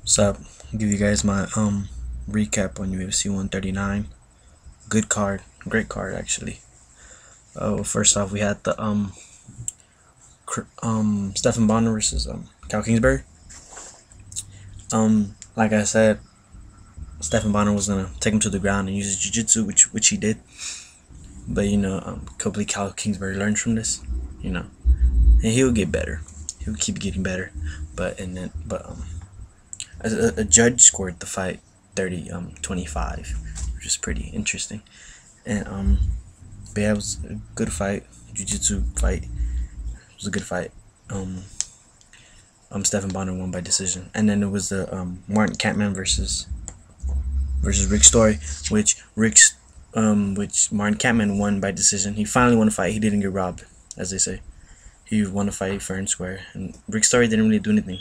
What's up? I'll give you guys my recap on UFC 139. Good card, great card actually. First off, we had the Stephen Bonner versus Cal Kingsbury. Like I said, Stephen Bonner was gonna take him to the ground and use his jiu-jitsu, which he did. But hopefully Cal Kingsbury learns from this, and he'll get better. He'll keep getting better. A judge scored the fight 30-25, which is pretty interesting. And but yeah, it was a good fight, jiu-jitsu fight. It was a good fight. Stephen Bonner won by decision, and then it was the Martin Kampman versus Rick Story, which Martin Kampman won by decision. He finally won a fight. He didn't get robbed, as they say. He won a fight fair and square, and Rick Story didn't really do anything.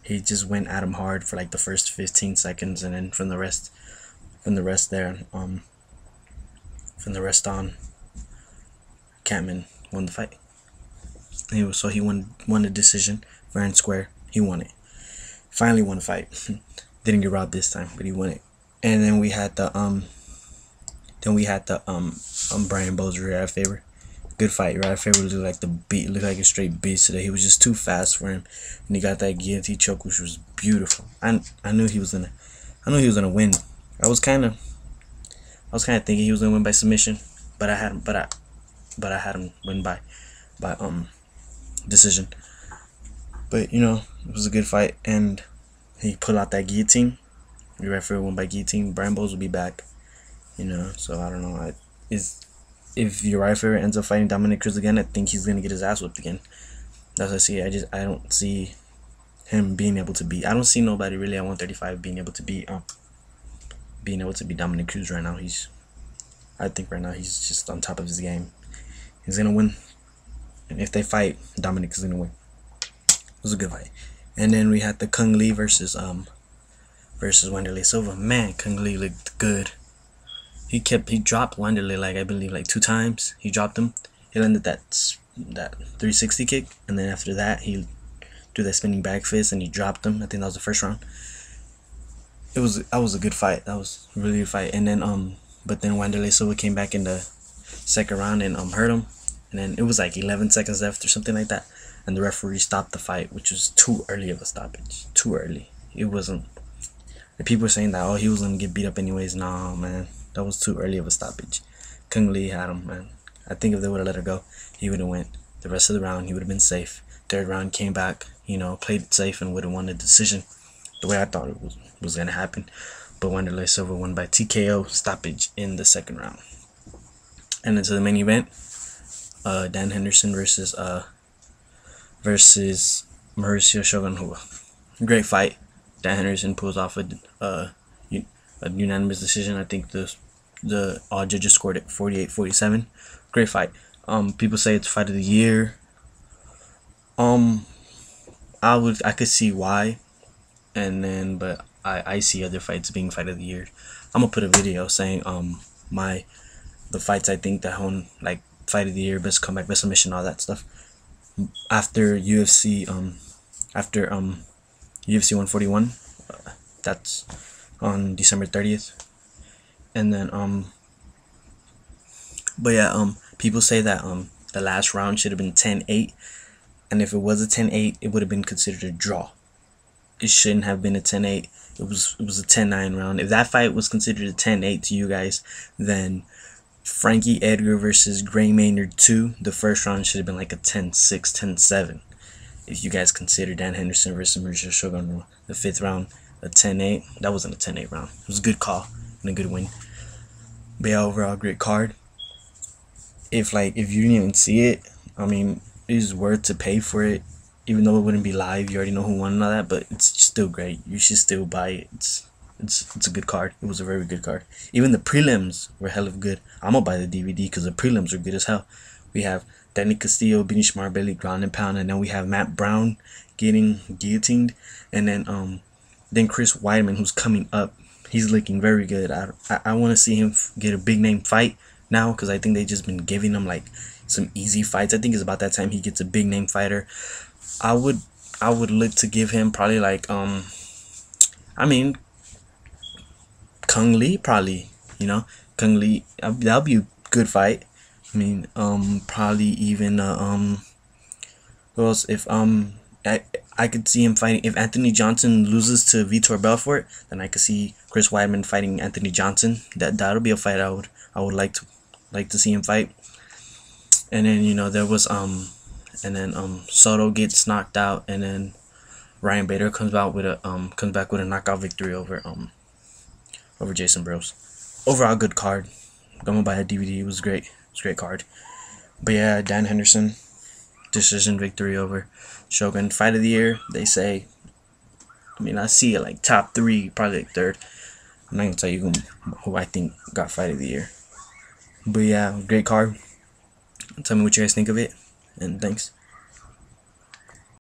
He just went at him hard for like the first 15 seconds, and then from the rest on, Kampman won the fight. He won the decision fair and square. He won it. Finally won the fight. Didn't get robbed this time, but he won it. And then we had the Brian Bowles Uriah Faber. Good fight. Uriah Faber looked like a straight beast today. He was just too fast for him, and he got that guillotine choke, which was beautiful. I knew he was gonna win. I was kind of thinking he was gonna win by submission, but I had him win by decision. But it was a good fight, and he pulled out that guillotine. Uriah Faber won by guillotine. Brian Bowles will be back. So I don't know. If Uriah Faber ends up fighting Dominic Cruz again, I think he's gonna get his ass whipped again. That's what I see. I don't see him being able to beat. I don't see nobody really at 135 being able to beat Dominic Cruz right now. I think right now he's just on top of his game. He's gonna win, and if they fight, Dominic is gonna win. It was a good fight. And then we had the Kung Lee versus Wanderlei Silva. Man, Kung Lee looked good. He dropped Wanderlei I believe 2 times. He dropped him. He landed that 360 kick, and then after that he threw that spinning back fist and he dropped him. I think that was the first round. That was a good fight. That was a really good fight. And then but then Wanderlei Silva came back in the second round and hurt him. And then it was like 11 seconds left or something like that, and the referee stopped the fight, which was too early of a stoppage. Too early. It wasn't. The people were saying that he was gonna get beat up anyways. Nah, man. That was too early of a stoppage. Kung Lee had him, man. I think if they would have let her go, he would have went. The rest of the round, he would have been safe. Third round, came back, played it safe and would have won the decision the way I thought it was going to happen. But Wanderlei Silva won by TKO stoppage in the second round. And then to the main event, Dan Henderson versus Mauricio Shogun Rua. Great fight. Dan Henderson pulls off a unanimous decision. I think the all judges scored it 48-47. Great fight. People say it's fight of the year. I could see why, but I see other fights being fight of the year. I'm gonna put a video saying the fights I think that won fight of the year, best comeback, best submission, all that stuff. After UFC 141, that's on December 30th. And then people say that the last round should have been 10-8, and if it was a 10-8, it would have been considered a draw. It shouldn't have been a 10-8. It was a 10-9 round. If that fight was considered a 10-8 to you guys, then Frankie Edgar versus Gray Maynard 2, the first round should have been like a 10-6, 10-7. If you guys consider Dan Henderson versus Mauricio Shogun, the 5th round a 10-8, that wasn't a 10-8 round. It was a good call and a good win. But yeah, overall great card. If you didn't even see it, I mean, it's worth to pay for it, even though it wouldn't be live. You already know who won and all that, but it's still great. You should still buy it. It's a good card. It was a very good card. Even the prelims were hell of good. I'm gonna buy the DVD because the prelims are good as hell. We have Danny Castillo, Benish Marbelli, ground and pound, and then we have Matt Brown getting guillotined, and then Chris Weidman, who's coming up. He's looking very good. I want to see him get a big name fight now, because I think they just been giving him some easy fights. I think it's about that time he gets a big name fighter. I would look to give him probably I mean, Kung Lee probably, Kung Lee, that'll be a good fight. I mean, probably even who else? If I could see him fighting, if Anthony Johnson loses to Vitor Belfort, then I could see Chris Weidman fighting Anthony Johnson. That'll be a fight I would like to see him fight. And then there was and then Soto gets knocked out, and then Ryan Bader comes back with a knockout victory over Jason Bros. Overall good card. I'm gonna buy a DVD. It was great. It was a great card. But yeah, Dan Henderson, decision victory over Shogun. Fight of the year, they say. I mean, I see it like top 3, probably like 3rd. I'm not gonna tell you who I think got fight of the year. But yeah, great card. Tell me what you guys think of it, and thanks.